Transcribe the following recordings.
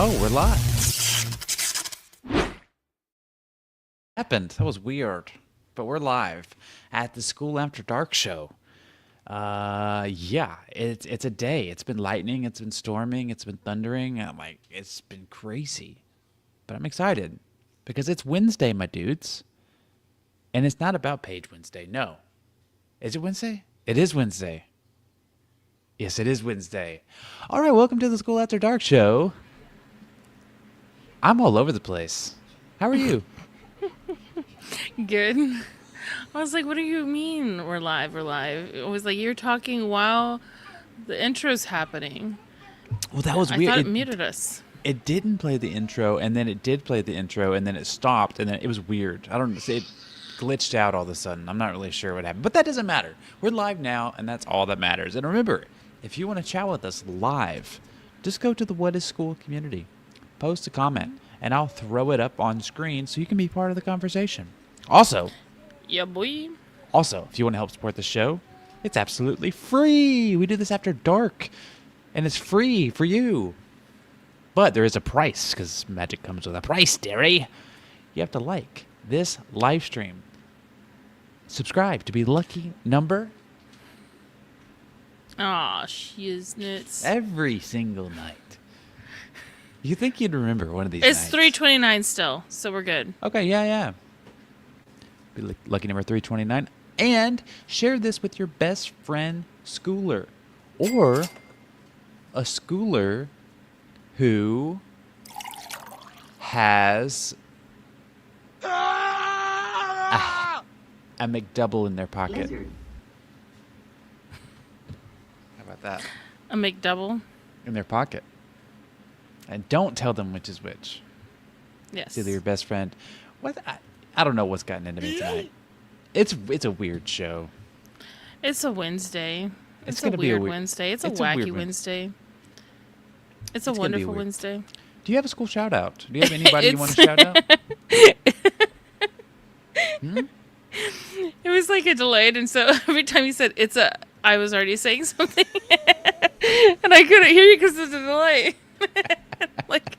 Oh, we're live. Happened. That was weird. But we're live at the School After Dark show. Yeah, it's a day. It's been lightning, it's been storming, it's been thundering. I'm like, it's been crazy. But I'm excited because it's Wednesday, my dudes. And it's not about Page Wednesday. No. Is it Wednesday? It is Wednesday. Yes, it is Wednesday. All right, welcome to the School After Dark show. I'm all over the place. How are you? Good. I was like, what do you mean we're live? We're live. It was like you're talking while the intro's happening. Well, that was I weird. thought it muted us. It didn't play the intro, and then it did play the intro, and then it stopped, and then it was weird. I don't know. It glitched out all of a sudden. I'm not really sure what happened, but that doesn't matter. We're live now, and that's all that matters. And remember, if you want to chat with us live, just go to the What is School community. Post a comment, and I'll throw it up on screen so you can be part of the conversation. Also, Yeah, boy. if you want to help support the show, it's absolutely free. We do this after dark, and it's free for you. But there is a price, because magic comes with a price, dearie. You have to like this live stream. Subscribe to be lucky number Aw, shiznits. every single night. You think you'd remember one of these It's nights. 3:29 still, so we're good. Okay, yeah. Be lucky number 329. And share this with your best friend, schooler. Or a schooler who has a McDouble in their pocket. How about that? A McDouble. In their pocket. And don't tell them which is which. Yes. It's either your best friend. What? I don't know what's gotten into me tonight. It's a weird show. It's a Wednesday. It's It's a gonna be a weird weird- Wednesday. It's a it's a weird wacky one. Wednesday. It's a It's gonna be wonderful weird. Wednesday. Do you have a school shout out? Do you have anybody you want to shout out? It was like a delayed, and so every time you said I was already saying something, and I couldn't hear you because of the delay. Like,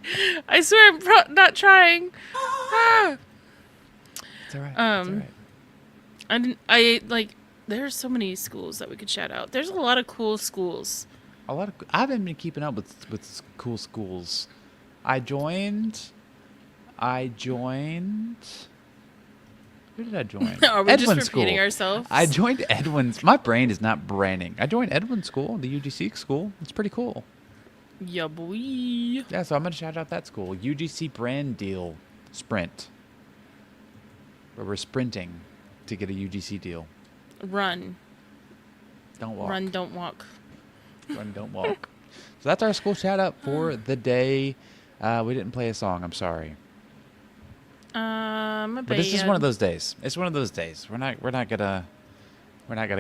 I swear I'm not trying. It's all right. It's all Um, right. I like. There's so many schools that we could shout out. There's a lot of cool schools. I haven't been keeping up with cool schools. I joined. Who did I join? Are we Edwin just repeating School. ourselves? I joined Edwin's. My brain is not branding. I joined Edwin School, the UGC school. It's pretty cool. Yeah, boy. Yeah, so I'm gonna shout out that school. UGC brand deal sprint. Where we're sprinting to get a UGC deal. Run, Don't walk. run, don't walk. Run, don't walk. So that's our school shout out for the day. We didn't play a song. I'm sorry. But it's just one of those days. It's one of those days. We're not gonna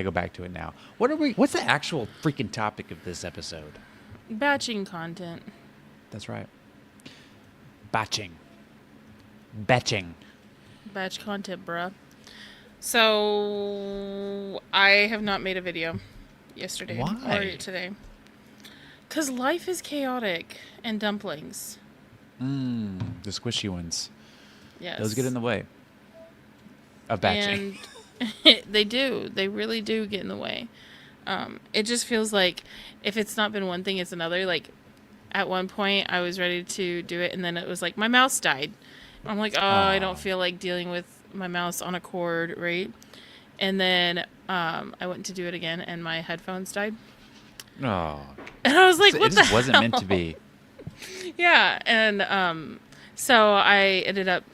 go back to it now. What's the actual freaking topic of this episode? Batching content. That's right. Batching. Batch content, bruh. So I have not made a video yesterday Why? or today. Because life is chaotic and dumplings. The squishy ones. Yes. Those get in the way of batching. And they do. They really do get in the way. It just feels like if it's not been one thing, it's another. Like, at one point, I was ready to do it, and then it was like, my mouse died. I'm like, I don't feel like dealing with my mouse on a cord, right? And then I went to do it again, and my headphones died. Oh. And I was like, So what it the just wasn't meant to be. Yeah, and so I ended up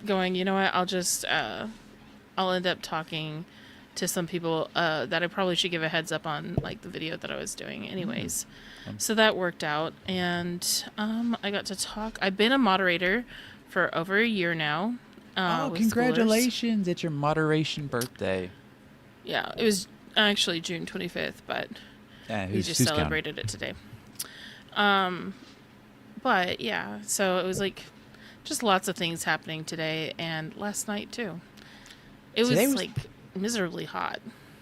going, you know what, I'll end up talking to some people that I probably should give a heads up on, like, the video that I was doing anyways. So that worked out, and I got to talk. I've been a moderator for over a year now. With Congratulations. It's your moderation birthday. schoolers. Yeah, it was actually June 25th, but Yeah, we just celebrated it today. But yeah, so it was like just lots of things happening today and last night too. It Today was was- like miserably hot.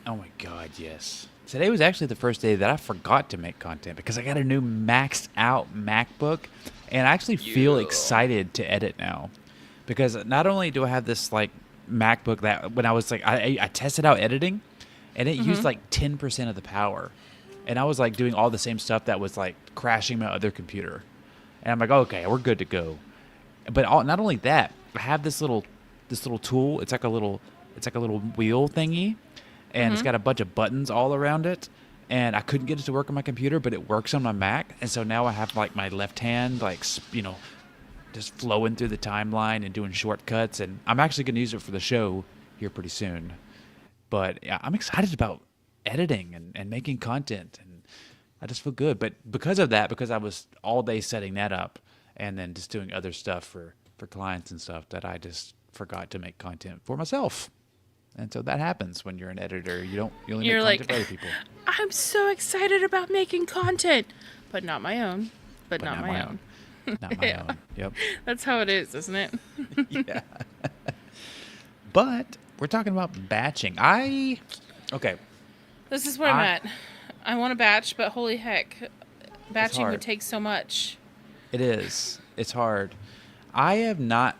Oh my God, yes. Today was actually the first day that I forgot to make content because I got a new maxed out MacBook, and I actually feel You. excited to edit now because not only do I have this like MacBook that when I was like I tested out editing, and it used Mm-hmm. like 10% of the power, and I was like doing all the same stuff that was like crashing my other computer, and I'm like, okay, we're good to go. But not only that, I have this little tool. It's like a little wheel thingy, and it's Mm-hmm. got a bunch of buttons all around it. And I couldn't get it to work on my computer, but it works on my Mac. And so now I have like my left hand, like just flowing through the timeline and doing shortcuts. And I'm actually going to use it for the show here pretty soon. But yeah, I'm excited about editing and making content, and I just feel good. But because of that, because I was all day setting that up and then just doing other stuff for clients and stuff, that I just forgot to make content for myself. And so that happens when you're an editor. You only make You're content like, for other people, I'm so excited about making content, but not my own. But but not not my my own. own. Not my Yeah. own. Yep. That's how it is, isn't it? Yeah. But we're talking about batching. Okay. This is where I'm I at. I want to batch, but holy heck, It's batching would hard. take so much. It is. It's hard. I have not.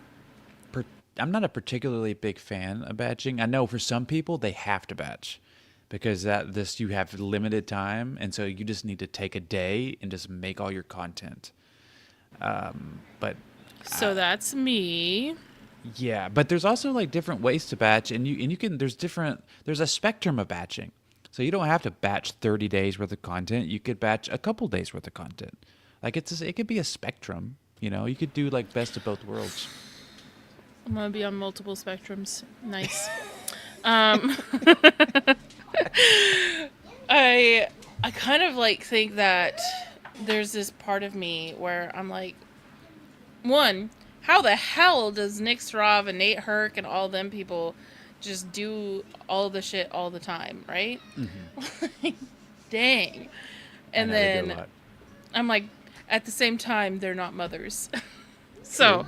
Per- I'm not a particularly big fan of batching. I know for some people they have to batch because that this you have limited time, and so you just need to take a day and just make all your content. But So that's me. yeah, but there's also like different ways to batch, and you can there's a spectrum of batching. So you don't have to batch 30 days worth of content. You could batch a couple days worth of content. Like it could be a spectrum. You could do like best of both worlds. I'm gonna be on multiple spectrums. Nice. Um, I I kind of like think that there's this part of me where I'm like, one, how the hell does Nick Strav and Nate Herc and all them people just do all the shit all the time, right? Like, dang. I And know they do a then lot. I'm like, at the same time, they're not mothers. True. So,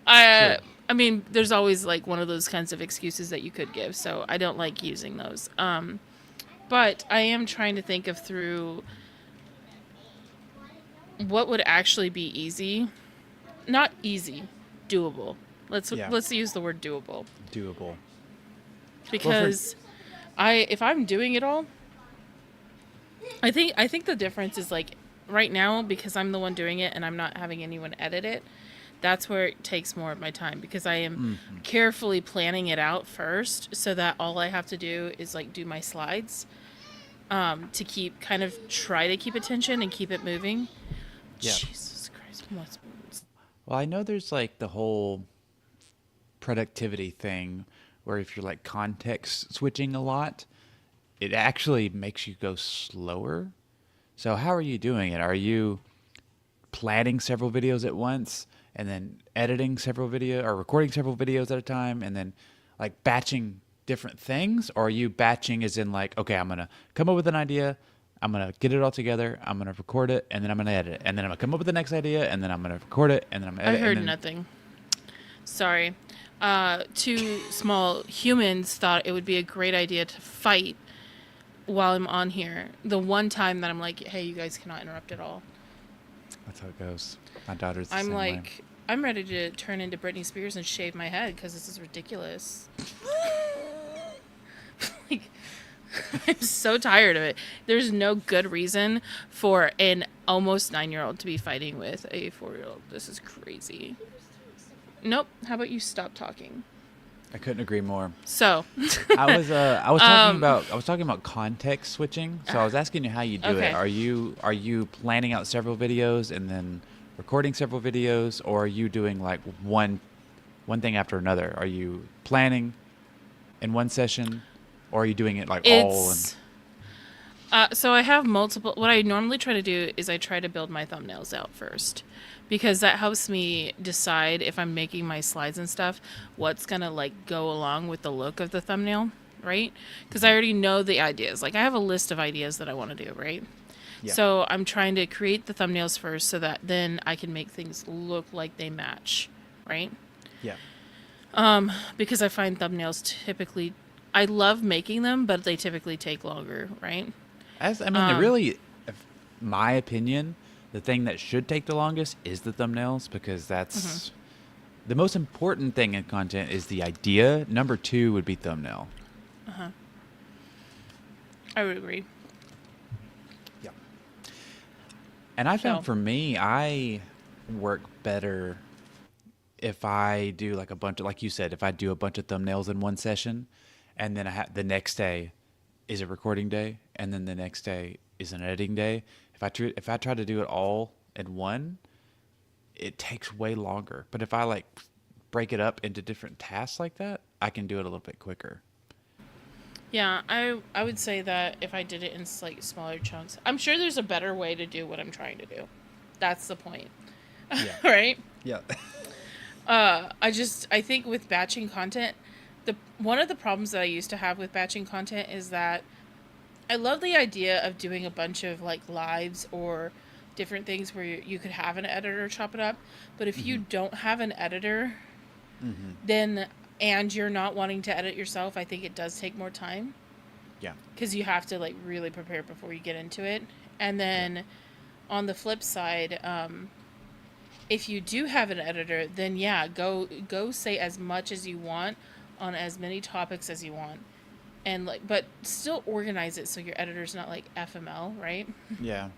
I True. I mean, there's always like one of those kinds of excuses that you could give. So I don't like using those. But I am trying to think of through what would actually be easy, not easy, doable. Yeah. Let's use the word doable Doable. Well, for because if I'm doing it all, I think the difference is like right now because I'm the one doing it and I'm not having anyone edit it. That's where it takes more of my time because I am carefully planning it out first so that all I have to do is like do my slides to keep kind of try to keep attention and keep it moving. yeah. Jesus Christ. Well, I know there's like the whole productivity thing where if you're like context switching a lot, it actually makes you go slower. So how are you doing it? Are you planning several videos at once and then editing several video or recording several videos at a time and then like batching different things, or are you batching as in like, okay, I'm going to come up with an idea, I'm going to get it all together, I'm going to record it, and then I'm going to edit it, and then I'm going to come up with the next idea, and then I'm going to record it, and then I'm going to I edit it, and heard then nothing. Sorry. Two small humans thought it would be a great idea to fight while I'm on here. The one time that I'm like, hey, you guys cannot interrupt at all. that's how it goes. My daughter's the I'm same way. like, I'm ready to turn into Britney Spears and shave my head because this is ridiculous. Like, I'm so tired of it. There's no good reason for an almost 9-year-old to be fighting with a 4-year-old. This is crazy. Nope. How about you stop talking? I couldn't agree more. So, I was talking about context switching. So I was asking you how you do okay. it. Are you planning out several videos and then recording several videos, or are you doing like one thing after another? Are you planning in one session, or are you doing it like all in? It's so I have multiple. What I normally try to do is I try to build my thumbnails out first, because that helps me decide if I'm making my slides and stuff, what's gonna like go along with the look of the thumbnail, right? Because I already know the ideas. Like I have a list of ideas that I want to do, right? Yeah. So I'm trying to create the thumbnails first so that then I can make things look like they match, right? Yeah. Because I find thumbnails typically, I love making them, but they typically take longer, right? As I mean, really, my opinion, the thing that should take the longest is the thumbnails because Mm-hmm. that's the most important thing in content is the idea. Number two would be thumbnail. I would agree. Yeah. And I found So, for me, I work better if I do like a bunch of, like you said, if I do a bunch of thumbnails in one session, and then the next day is a recording day, and then the next day is an editing day. If I try to do it all in one, it takes way longer. But if I like break it up into different tasks like that, I can do it a little bit quicker. yeah, I would say that if I did it in like smaller chunks, I'm sure there's a better way to do what I'm trying to do. That's the point, Yeah. right? Yeah. I think with batching content, the one of the problems that I used to have with batching content is that I love the idea of doing a bunch of like lives or different things where you could have an editor chop it up. But if you don't have an editor, then and you're not wanting to edit yourself, I think it does take more time Yeah. because you have to like really prepare before you get into it. And then on the flip side, if you do have an editor, then yeah, go say as much as you want on as many topics as you want, and like, but still organize it so your editor's not like FML, right? Yeah.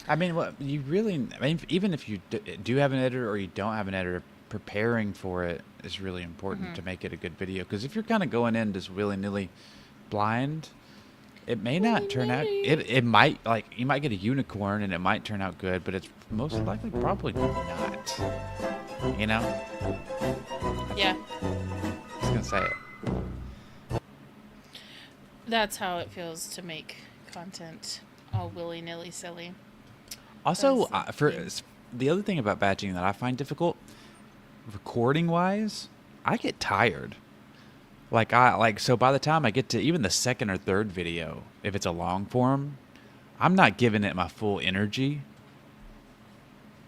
I mean, what you really, I mean, even if you do have an editor or you don't have an editor, preparing for it is really important to make it a good video. Because if you're kind of going in just willy nilly blind, it may not turn out. It might like you might get a unicorn and it might turn out good, but it's most likely probably not. You know, Yeah, I was gonna say it. that's how it feels to make content all willy nilly silly. Also, That's the for thing. the other thing about batching that I find difficult, recording wise, I get tired. So by the time I get to even the second or third video, if it's a long form, I'm not giving it my full energy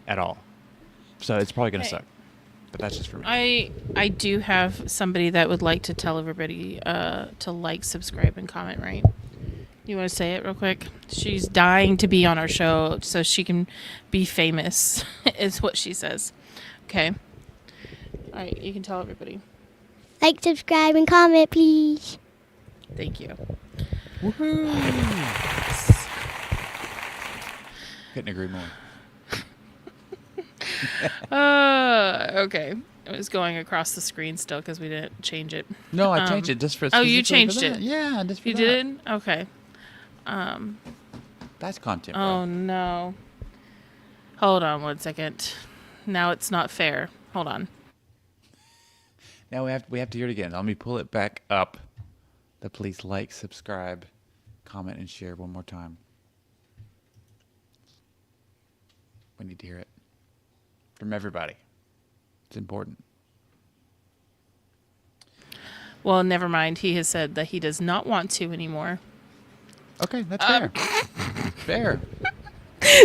at all. So it's probably gonna Hey, suck. But that's just for me. I do have somebody that would like to tell everybody to like, subscribe, and comment, right? You want to say it real quick? She's dying to be on our show so she can be famous, is what she says. Okay. All right, you can tell everybody. Like, subscribe, and comment, please. Thank you. Woohoo! Couldn't agree more. Okay. It was going across the screen still because we didn't change it. No, I changed it just for. Oh, you specifically for changed that. it. Yeah, just for You that. did? Okay. That's content, bro. Oh, no. Hold on 1 second. Now it's not fair. Hold on. Now we have to hear it again. Let me pull it back up. Please like, subscribe, comment, and share one more time. We need to hear it from everybody. It's important. Well, never mind. He has said that he does not want to anymore. Okay, that's fair. Fair.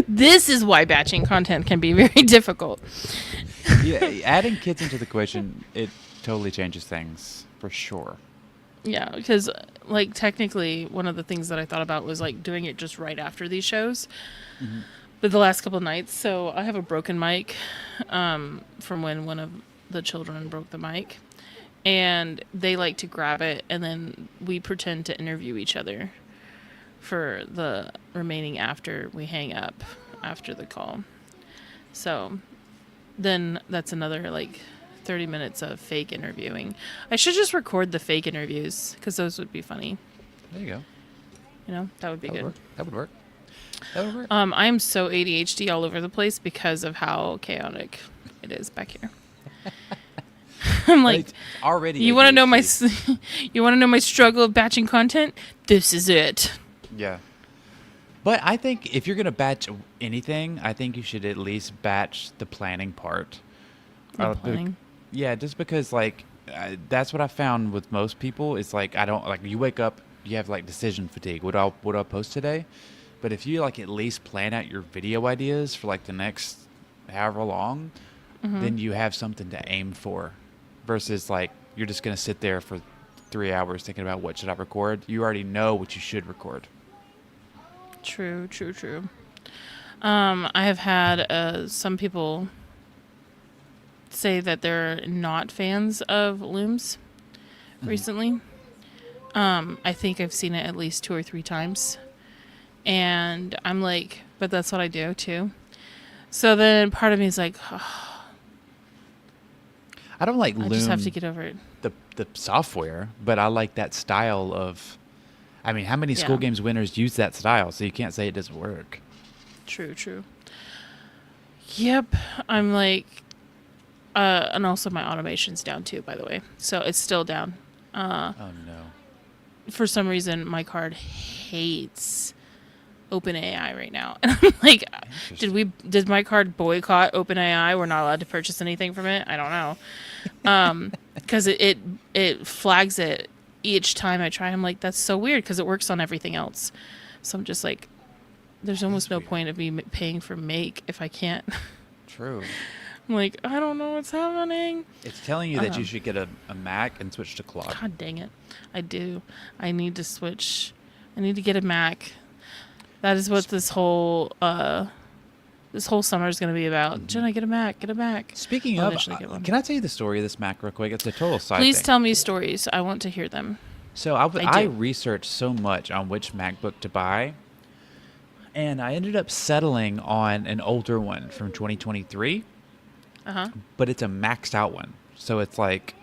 This is why batching content can be very difficult. Yeah, adding kids into the equation, it totally changes things for sure. Yeah, because like technically one of the things that I thought about was like doing it just right after these shows. But the last couple of nights, so I have a broken mic from when one of the children broke the mic, and they like to grab it and then we pretend to interview each other for the remaining after we hang up after the call. So then that's another like 30 minutes of fake interviewing. I should just record the fake interviews because those would be funny. There you go. You know, that would be That would good. work. That would work. That would work. I am so ADHD all over the place because of how chaotic it is back here. I'm like, It's already. you want to know my ADHD. you want to know my struggle of batching content? This is it. Yeah. But I think if you're going to batch anything, I think you should at least batch the planning part. The planning. Yeah, just because, like, that's what I found with most people. It's like, I don't, like, you wake up, you have, like, decision fatigue. What I'll post today? But if you, like, at least plan out your video ideas for, like, the next however long, then you have something to aim for. Versus, like, you're just going to sit there for 3 hours thinking about what should I record. You already know what you should record. True, true, true. I have had some people say that they're not fans of looms recently. I think I've seen it at least 2 or 3 times. And I'm like, but that's what I do too. So then part of me is like, oh, I don't like I Loom, just have to get over it. the software, but I like that style of. I mean, how many school Yeah. games winners use that style? So you can't say it doesn't work. True, true. Yep. I'm like, and also my automation's down too, by the way. So it's still down. Oh no. For some reason, my card hates OpenAI right now. And I'm like, did my card boycott OpenAI? We're not allowed to purchase anything from it? I don't know. Because it flags it each time I try. I'm like, that's so weird because it works on everything else. So I'm just like, there's almost no point of me paying for Make if I can't. True. I'm like, I don't know what's happening. It's telling you that you should get a Mac and switch to Claude. God dang it. I do. I need to switch. I need to get a Mac. That is what this whole summer is going to be about. Jenna, get a Mac. Get a Mac. Speaking I'll of, eventually get one. can I tell you the story of this Mac real quick? It's a total side Please thing. tell me stories. I want to hear them. So I I do. researched so much on which MacBook to buy, and I ended up settling on an older one from 2023, but it's a maxed out one. So it's like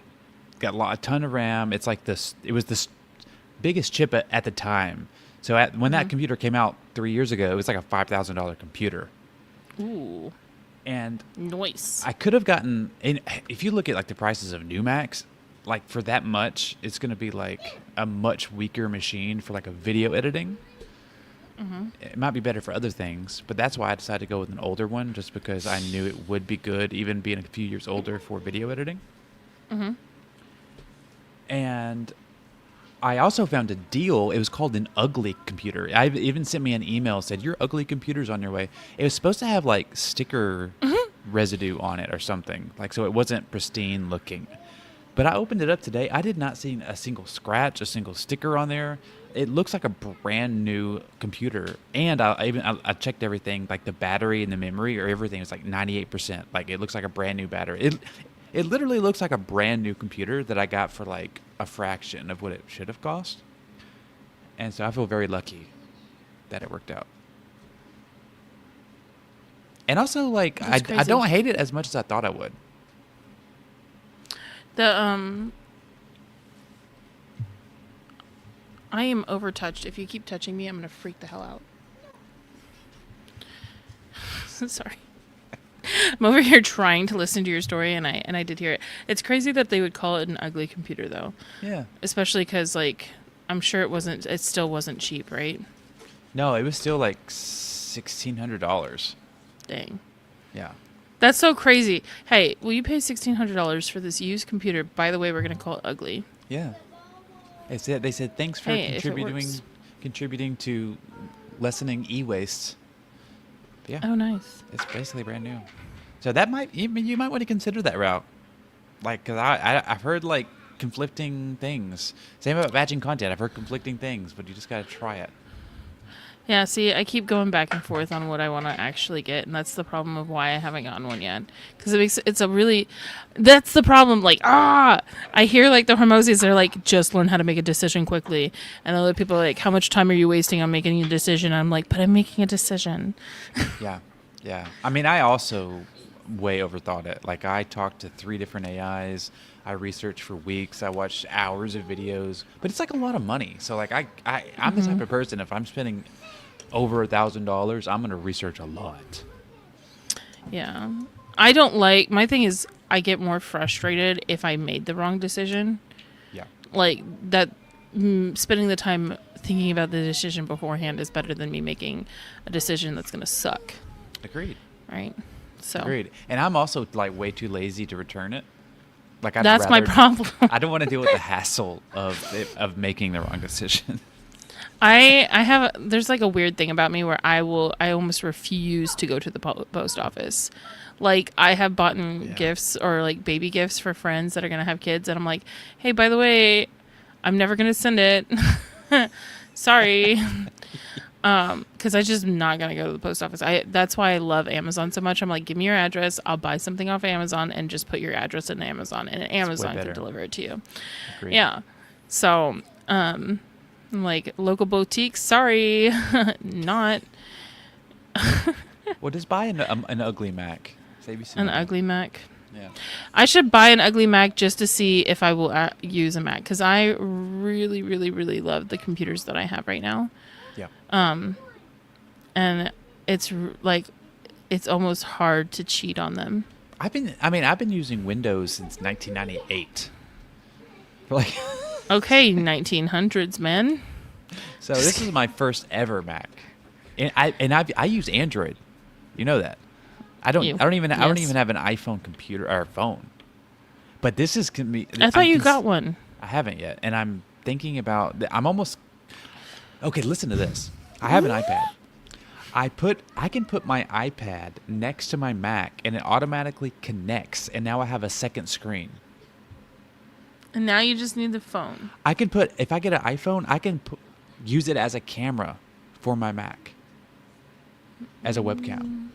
got a ton of RAM. It's like this. It was this biggest chip at the time. So when that computer came out 3 years ago, it was like a $5,000 computer. Ooh. And Nice. I could have gotten, and if you look at like the prices of new Macs, like for that much, it's going to be like a much weaker machine for like a video editing. It might be better for other things, but that's why I decided to go with an older one, just because I knew it would be good, even being a few years older for video editing. And I also found a deal. It was called an ugly computer. I even sent me an email, said, your ugly computer's on your way. It was supposed to have like sticker residue on it or something, like, so it wasn't pristine looking. But I opened it up today. I did not see a single scratch, a single sticker on there. It looks like a brand new computer. And I checked everything, like the battery and the memory or everything is like 98%. Like it looks like a brand new battery. It literally looks like a brand new computer that I got for like a fraction of what it should have cost. And so I feel very lucky that it worked out. And also, like, I That's crazy. don't hate it as much as I thought I would. I am overtouched. If you keep touching me, I'm going to freak the hell out. Sorry. I'm over here trying to listen to your story, and I did hear it. It's crazy that they would call it an ugly computer, though. Yeah. Especially because, like, I'm sure it still wasn't cheap, right? No, it was still like $1,600. Dang. Yeah. That's so crazy. Hey, will you pay $1,600 for this used computer? By the way, we're going to call it ugly. Yeah. They said thanks for Hey, if it works. contributing to lessening e-waste. Yeah. Oh, nice. It's basically brand new. So that you might want to consider that route. Like, cause I've heard like conflicting things. Same about batching content. I've heard conflicting things, but you just got to try it. Yeah, see, I keep going back and forth on what I want to actually get, and that's the problem of why I haven't gotten one yet. Because that's the problem. Like, I hear like the Hormozis are like, just learn how to make a decision quickly, and other people are like, how much time are you wasting on making a decision? I'm like, but I'm making a decision. Yeah. I mean, I also way overthought it. Like, I talked to 3 different AIs. I researched for weeks. I watched hours of videos, but it's like a lot of money. So like, I'm the type of person, if I'm spending over $1,000, I'm going to research a lot. Yeah. I don't like, my thing is, I get more frustrated if I made the wrong decision. Yeah. Like, that spending the time thinking about the decision beforehand is better than me making a decision that's going to suck. Agreed. Right? So. Agreed. And I'm also like way too lazy to return it. Like, That's my problem. I don't want to deal with the hassle of making the wrong decision. There's like a weird thing about me where I almost refuse to go to the post office. Like, I have bought gifts or like baby gifts for friends that are going to have kids. And I'm like, hey, by the way, I'm never going to send it. Sorry. Because I just not gonna go to the post office. That's why I love Amazon so much. I'm like, give me your address. I'll buy something off Amazon and just put your address in Amazon, and Amazon can better. deliver it to you. Agreed. Yeah. So, I'm like, local boutiques. Sorry, not Well, just buy an ugly Mac. Save you some an money. ugly Mac. Yeah. I should buy an ugly Mac just to see if I will use a Mac, because I really, really, really love the computers that I have right now. Yeah. And it's like, it's almost hard to cheat on them. I've been using Windows since 1998. Like, Okay, 1900s, man. so this is my first ever Mac, and I use Android. You know that. I don't even have an iPhone computer or phone. But this is I thought you got one. I haven't yet, and I'm thinking about. I'm almost. Okay, listen to this. I have an iPad. I can put my iPad next to my Mac, and it automatically connects, and now I have a second screen. And now you just need the phone. I can put, if I get an iPhone, I can use it as a camera for my Mac, as a webcam.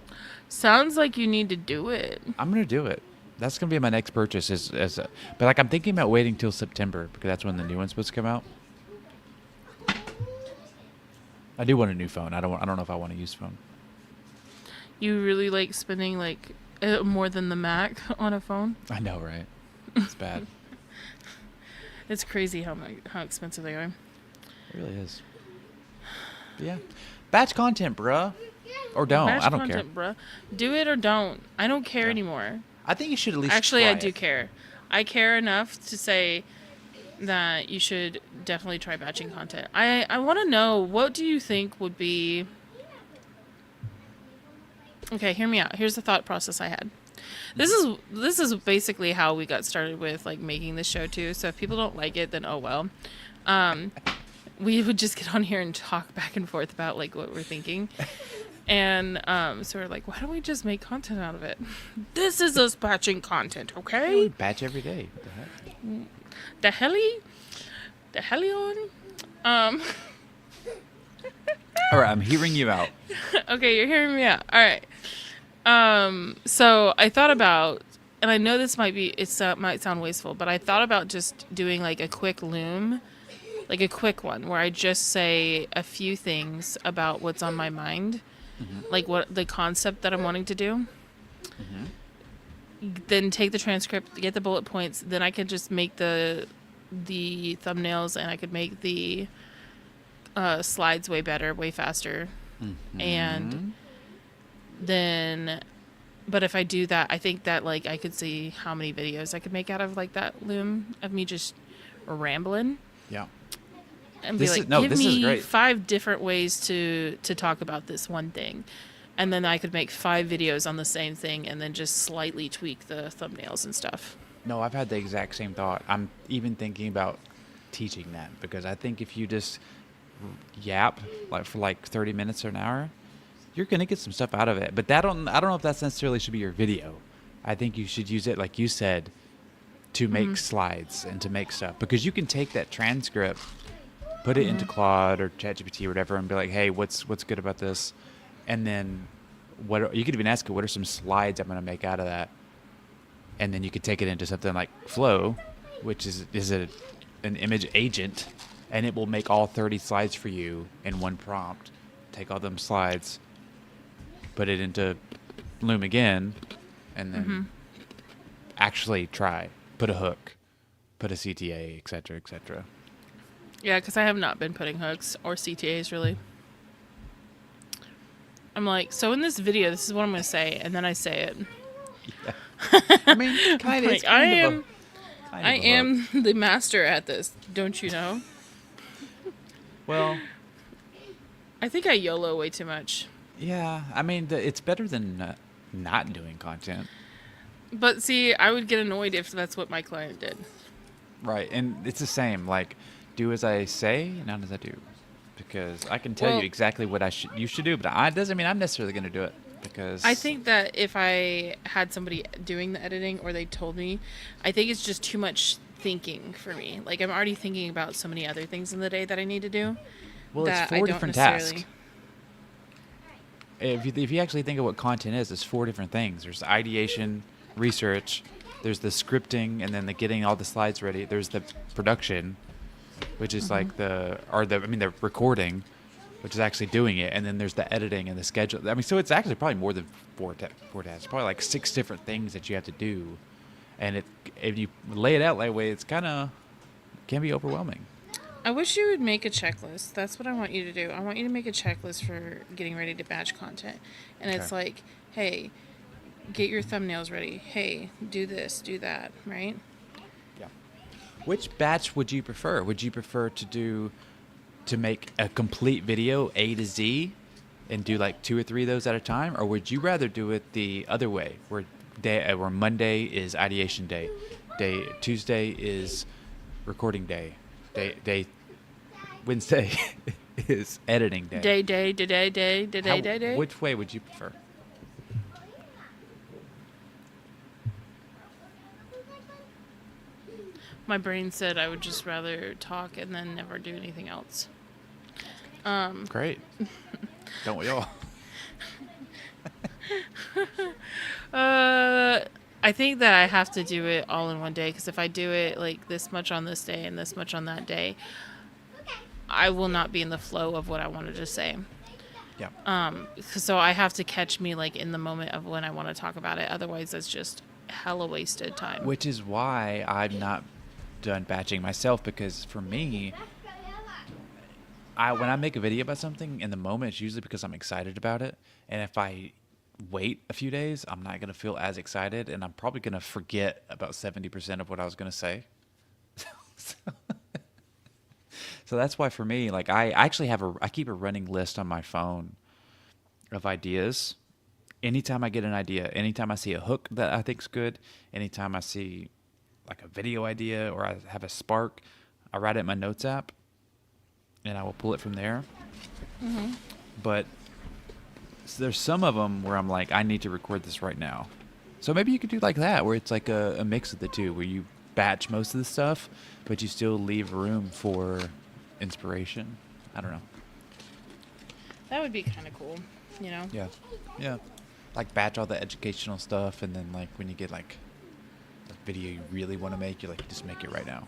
Sounds like you need to do it. I'm gonna do it. That's gonna be my next purchase. But like, I'm thinking about waiting till September because that's when the new one's supposed to come out. I do want a new phone. I don't know if I want to use phone. You really like spending like more than the Mac on a phone? I know, right? It's bad. It's crazy how expensive they are. It really is. But yeah, batch content, bruh, or don't. Batch I don't content, care. Bruh. Do it or don't. I don't care Yeah. anymore. I think you should at least. Actually, try I do it. care. I care enough to say that you should definitely try batching content. I want to know, what do you think would be... Okay, hear me out. Here's the thought process I had. This is basically how we got started with like making this show too. So if people don't like it, then oh well. We would just get on here and talk back and forth about like what we're thinking. And so we're like, why don't we just make content out of it? This is us batching content, Yeah, okay? we batch every day. What the heck? The hellion. All right, I'm hearing you out. Okay, you're hearing me out. All right. So I thought about, and I know this might sound wasteful, but I thought about just doing like a quick loom, like a quick one where I just say a few things about what's on my mind, like what the concept that I'm wanting to do. Then take the transcript, get the bullet points. Then I could just make the thumbnails, and I could make the slides way better, way faster. And then, but if I do that, I think that like I could see how many videos I could make out of like that loom of me just rambling. Yeah. And be like, give me 5 different ways to talk about this one thing. And then I could make 5 videos on the same thing and then just slightly tweak the thumbnails and stuff. No, I've had the exact same thought. I'm even thinking about teaching that, because I think if you just yap like for like 30 minutes or an hour, you're gonna get some stuff out of it. But I don't know if that's necessarily should be your video. I think you should use it, like you said, to make slides and to make stuff, because you can take that transcript, put it into Claude or ChatGPT or whatever, and be like, hey, what's good about this? And then you could even ask it, what are some slides I'm gonna make out of that? And then you could take it into something like Flow, which is an image agent, and it will make all 30 slides for you in one prompt. Take all them slides, put it into Loom again, and then actually put a hook, put a CTA, etc., etc. Yeah, because I have not been putting hooks or CTAs really. I'm like, so in this video, this is what I'm going to say, and then I say it. Yeah. I mean, kind of. Like, I am the master at this, don't you know? Well, I think I YOLO way too much. yeah. I mean, it's better than not doing content. But see, I would get annoyed if that's what my client did. Right, and it's the same. Like, do as I say, not as I do. Because I can tell you exactly what you should do, but it doesn't mean I'm necessarily going to do it. Because I think that if I had somebody doing the editing, or they told me, I think it's just too much thinking for me. Like, I'm already thinking about so many other things in the day that I need to do. well, that it's I 4 don't different necessarily- tasks. if you actually think of what content is, there's 4 different things. There's ideation, research, there's the scripting, and then the getting all the slides ready. There's the production, which is like the recording, which is actually doing it, and then there's the editing and the schedule. I mean, so it's actually probably more than four tasks. Probably like 6 different things that you have to do, and if you lay it out that way, it's can be overwhelming. I wish you would make a checklist. That's what I want you to do. I want you to make a checklist for getting ready to batch content. And it's Okay. like, hey, get your thumbnails ready. Hey, do this, do that, right? Yeah. Which batch would you prefer? Would you prefer to make a complete video A to Z and do like 2 or 3 of those at a time, or would you rather do it the other way, where Monday is ideation day, Tuesday is recording day, Wednesday is editing day. Day. Which way would you prefer? My brain said I would just rather talk and then never do anything else. Great. Don't we all? I think that I have to do it all in one day, because if I do it like this much on this day and this much on that day, I will not be in the flow of what I wanted to say. Yeah. So I have to catch me like in the moment of when I want to talk about it. Otherwise, it's just hella wasted time. Which is why I've not done batching myself, because for me, when I make a video about something in the moment, it's usually because I'm excited about it. And if I wait a few days, I'm not going to feel as excited, and I'm probably going to forget about 70% of what I was going to say. So that's why for me, like I actually I keep a running list on my phone of ideas. Anytime I get an idea, anytime I see a hook that I think's good, anytime I see like a video idea or I have a spark, I write it in my notes app, and I will pull it from there. Mm-hmm. But there's some of them where I'm like, I need to record this right now. So maybe you could do like that, where it's like a mix of the two, where you batch most of the stuff, but you still leave room for inspiration. I don't know. That would be kind of cool, you know? Yeah. Yeah. Like batch all the educational stuff, and then like when you get like a video you really want to make, you're like, just make it right now.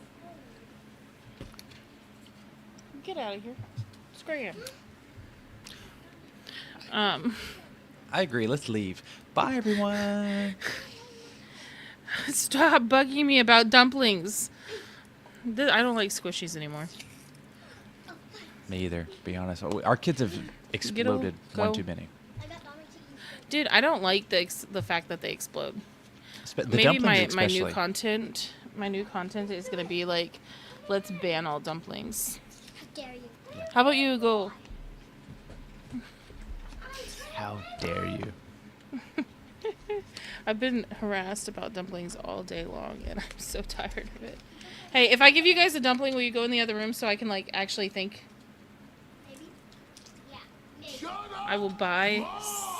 Get out of here. Scram. I agree. Let's leave. Bye, everyone. Stop bugging me about dumplings. I don't like squishies anymore. Me either, to be honest. Our kids have exploded one go. too many. Dude, I don't like the fact that they explode. The Maybe dumplings my especially. new content is gonna be like, let's ban all dumplings. How dare you? How about you go? How dare you? I've been harassed about dumplings all day long, and I'm so tired of it. Hey, if I give you guys a dumpling, will you go in the other room so I can like actually think? Maybe? Yeah. Maybe. I will buy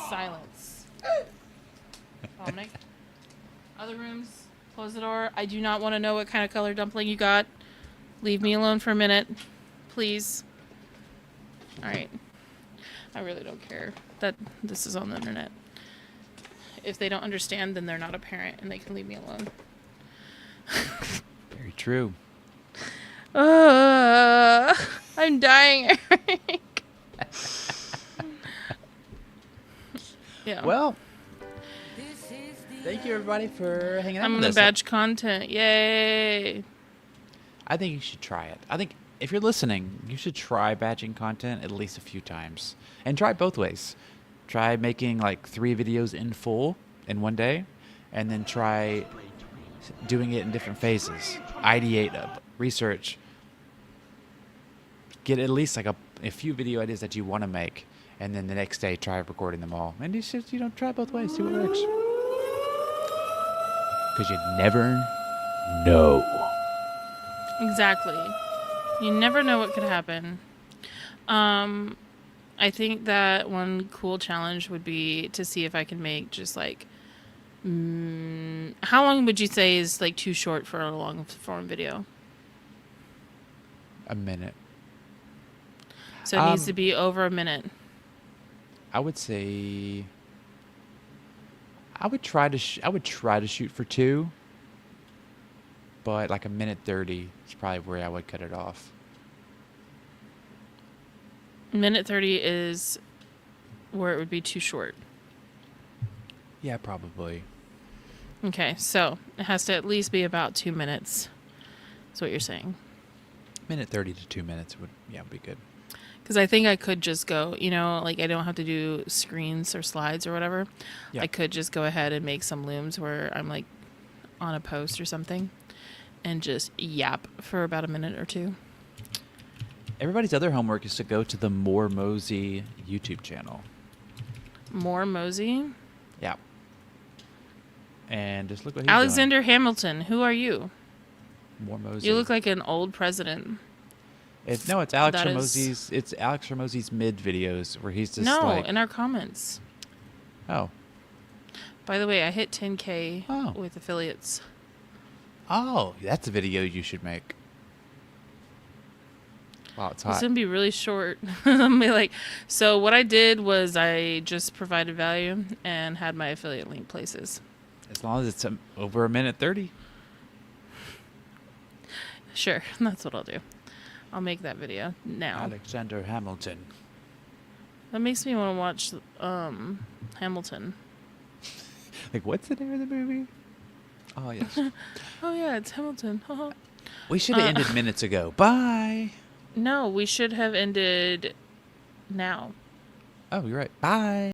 silence. Dominic. Other rooms. Close the door. I do not want to know what kind of color dumpling you got. Leave me alone for a minute, please. All right. I really don't care that this is on the internet. If they don't understand, then they're not a parent, and they can leave me alone. Very true. I'm dying, Eric. Yeah. Well, thank you everybody for hanging out I'm with gonna us. batch content. Yay. I think you should try it. I think if you're listening, you should try batching content at least a few times. And try both ways. Try making like 3 videos in full in one day, and then try doing it in different phases. Ideate, research. Get at least like a few video ideas that you want to make, and then the next day try recording them all. And it's just, try both ways, see what works. Because you never know. Exactly. You never know what could happen. I think that one cool challenge would be to see if I can make just like, how long would you say is like too short for a long form video? A minute. So it needs to be over a minute. I would say I would try to shoot for 2, but like a minute 30 is probably where I would cut it off. Minute 30 is where it would be too short. Yeah, probably. Okay, so it has to at least be about 2 minutes. That's what you're saying. Minute 30 to 2 minutes would be good. Because I think I could just go, like I don't have to do screens or slides or whatever. Yeah. I could just go ahead and make some looms where I'm like on a post or something and just yap for about a minute or 2. Everybody's other homework is to go to the More Mosey YouTube channel. More Mosey. Yeah. And just look what he's Alexander Hamilton, who are you? doing. More Mosey. You look like an old president. It's Alex That is- Hormozzi's. It's Alex Hormozzi's mid videos where he's just No, like, in our comments. oh, By the way, I hit 10K Oh. with affiliates. that's a video you should make. Wow, it's It's hot. gonna be really short. I'm be like, so what I did was I just provided value and had my affiliate link places. As long as it's over a minute 30. Sure, that's what I'll do. I'll make that video now. Alexander Hamilton. That makes me want to watch Hamilton. Like, what's the name of the movie? Oh, yes. Oh yeah, it's Hamilton. We should have ended minutes ago. Bye. No, we should have ended now. Oh, you're right. Bye.